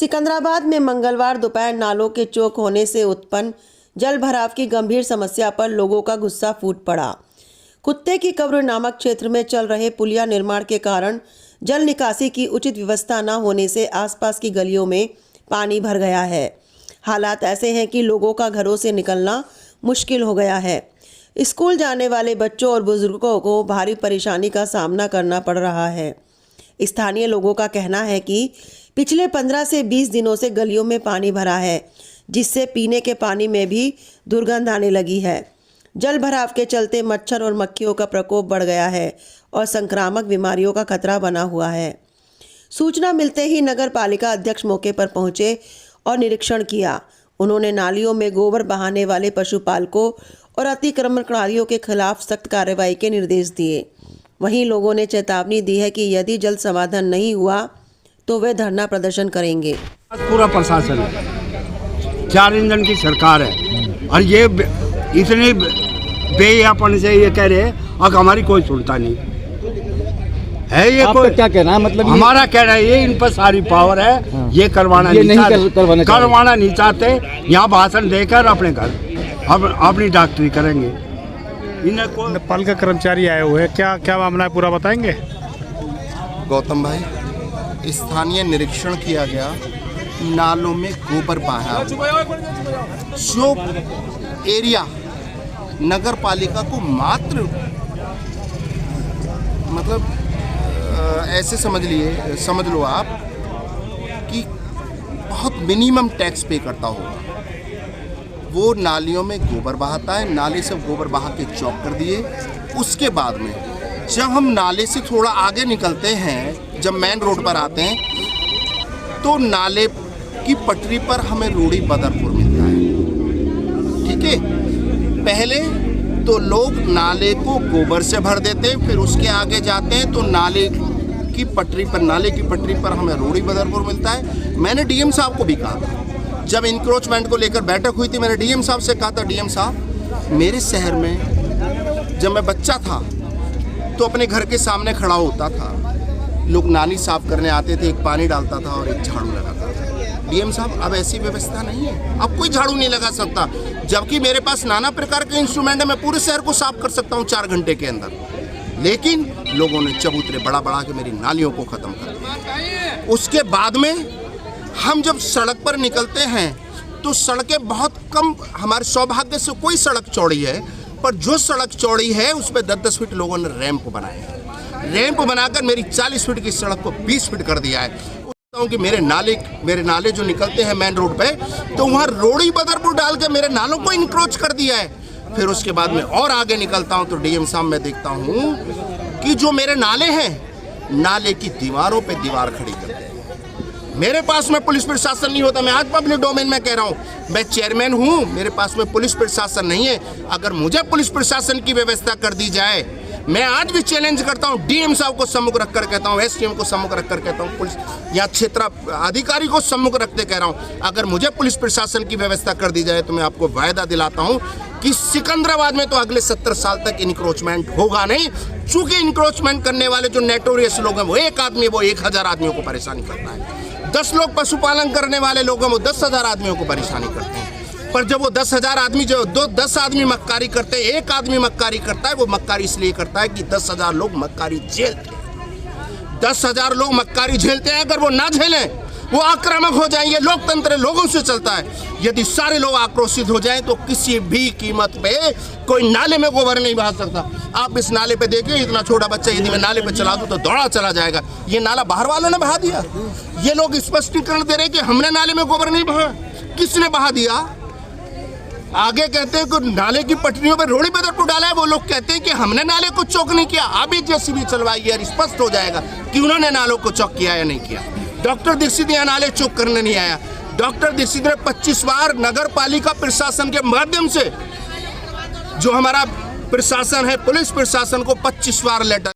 सिकंदराबाद में मंगलवार दोपहर नालों के चौक होने से उत्पन्न जल भराव की गंभीर समस्या पर लोगों का गुस्सा फूट पड़ा। कुत्ते की कब्र नामक क्षेत्र में चल रहे पुलिया निर्माण के कारण जल निकासी की उचित व्यवस्था न होने से आसपास की गलियों में पानी भर गया है। हालात ऐसे हैं कि लोगों का घरों से निकलना मुश्किल हो गया है। स्कूल जाने वाले बच्चों और बुजुर्गों को भारी परेशानी का सामना करना पड़ रहा है। स्थानीय लोगों का कहना है कि पिछले 15 से 20 दिनों से गलियों में पानी भरा है, जिससे पीने के पानी में भी दुर्गंध आने लगी है। जल भराव के चलते मच्छर और मक्खियों का प्रकोप बढ़ गया है और संक्रामक बीमारियों का खतरा बना हुआ है। सूचना मिलते ही नगर पालिका अध्यक्ष मौके पर पहुंचे और निरीक्षण किया। उन्होंने नालियों में गोबर बहाने वाले पशुपालकों और अतिक्रमणकारियों के खिलाफ सख्त कार्रवाई के निर्देश दिए। वहीं लोगों ने चेतावनी दी है कि यदि जल समाधान नहीं हुआ तो वे धरना प्रदर्शन करेंगे। पूरा प्रशासन है, 4 इंजन की सरकार है और ये इतने बेयापन से ये कह रहे हैं और हमारी कोई सुनता नहीं है। ये कोई क्या कहना है? मतलब हमारा कहना है ये इन पर सारी पावर है। हाँ। ये करवाना नहीं चाहते। यहाँ भाषण देकर अपने घर अपनी डॉक्टरी करेंगे। इन्हें को नेपाल का कर्मचारी आए हुए हैं, क्या मामला है पूरा बताएंगे? गौतम भाई, स्थानीय निरीक्षण किया गया, नालों में गोबर बहा। जो एरिया नगर पालिका को मात्र मतलब ऐसे समझ लो आप कि बहुत मिनिमम टैक्स पे करता होगा, वो नालियों में गोबर बहाता है। नाले से गोबर बहा के चौक कर दिए। उसके बाद में जब हम नाले से थोड़ा आगे निकलते हैं, जब मेन रोड पर आते हैं, तो नाले की पटरी पर हमें रोड़ी बदरपुर मिलता है। ठीक है, पहले तो लोग नाले को गोबर से भर देते हैं, फिर उसके आगे जाते हैं तो नाले की पटरी पर हमें रोड़ी बदरपुर मिलता है। मैंने डीएम साहब को भी कहा था, जब इंक्रोचमेंट को लेकर बैठक हुई थी, मैंने डीएम साहब से कहा था, डीएम साहब, मेरे शहर में जब मैं बच्चा था तो अपने घर के सामने खड़ा होता था, लोग नाली साफ करने आते थे, एक पानी डालता था और एक झाड़ू लगाता था। डीएम साहब, अब ऐसी व्यवस्था नहीं है, अब कोई झाड़ू नहीं लगा सकता, जबकि मेरे पास नाना प्रकार के इंस्ट्रूमेंट है, मैं पूरे शहर को साफ कर सकता हूँ 4 घंटे के अंदर। लेकिन लोगों ने चबूतरे बड़ा के मेरी नालियों को ख़त्म कर दिया। उसके बाद में हम जब सड़क पर निकलते हैं तो सड़कें बहुत कम, हमारे सौभाग्य से कोई सड़क चौड़ी है, पर जो सड़क चौड़ी है उस पर 10-10 फीट लोगों ने रैंप बनाए हैं। रैंप बनाकर मेरी 40 फीट की सड़क को 20 फीट कर दिया है। कि मेरे नाले जो निकलते हैं मेन रोड पे, तो वहाँ रोड़ी बदरपुर डाल के मेरे नालों को इंक्रोच कर दिया है। फिर उसके बाद में और आगे निकलता हूँ तो डीएम साहब मैं देखता हूँ कि जो मेरे नाले हैं, नाले की दीवारों पे दीवार खड़ी कर दे। मेरे पास में पुलिस प्रशासन नहीं होता। मैं आज पब्लिक डोमेन में कह रहा हूँ, मैं चेयरमैन हूँ, मेरे पास में पुलिस प्रशासन नहीं है। अगर मुझे पुलिस प्रशासन की व्यवस्था कर दी जाए, मैं आज भी चैलेंज करता हूं, डीएम साहब को सम्मुख रखकर कहता हूं, एसडीएम को सम्मुख रखकर कहता हूं, पुलिस या क्षेत्र अधिकारी को सम्मुख रखते कह रहा हूं, अगर मुझे पुलिस प्रशासन की व्यवस्था कर दी जाए तो मैं आपको वायदा दिलाता हूं कि सिकंदराबाद में तो अगले 70 साल तक इंक्रोचमेंट होगा नहीं। चूंकि इंक्रोचमेंट करने वाले जो नोटोरियस लोग हैं, वो एक आदमी, वो 1000 आदमियों को परेशानी करता है। 10 लोग पशुपालन करने वाले लोग हैं, वो 10,000 आदमियों को परेशानी करते हैं। पर जब वो 10,000 आदमी, जो 10 आदमी मक्कारी करते हैं, एक आदमी मक्कारी करता है, वो मक्कारी इसलिए करता है कि 10,000 लोग मक्कारी झेलते हैं। 10,000 लोग मक्कारी झेलते हैं। अगर वो ना झेलें, वो आक्रामक हो जाएंगे। लोकतंत्र लोगों से चलता है। यदि सारे लोग आक्रोशित हो जाएं तो किसी भी कीमत पे कोई नाले में गोबर नहीं बहा सकता। आप इस नाले पे देखिए, इतना छोटा बच्चा यदि मैं नाले पे चला दूं तो दौड़ा चला जाएगा। ये नाला बाहर वालों ने बहा दिया। ये लोग स्पष्टीकरण दे रहे कि हमने नाले में गोबर नहीं बहा। किसने बहा दिया? आगे कहते हैं कि नाले की पटरियों पर रोड़ी बदरपुर डाला है। वो लोग कहते हैं कि हमने नाले को चौक नहीं किया। अभी जेसीबी चलवाई है, स्पष्ट हो जाएगा कि उन्होंने नालों को चौक किया या नहीं किया। डॉक्टर दीक्षित यहाँ नाले चौक करने नहीं आया। डॉक्टर दीक्षित ने 25 बार नगर पालिका प्रशासन के माध्यम से, जो हमारा प्रशासन है, पुलिस प्रशासन को 25 बार लेटर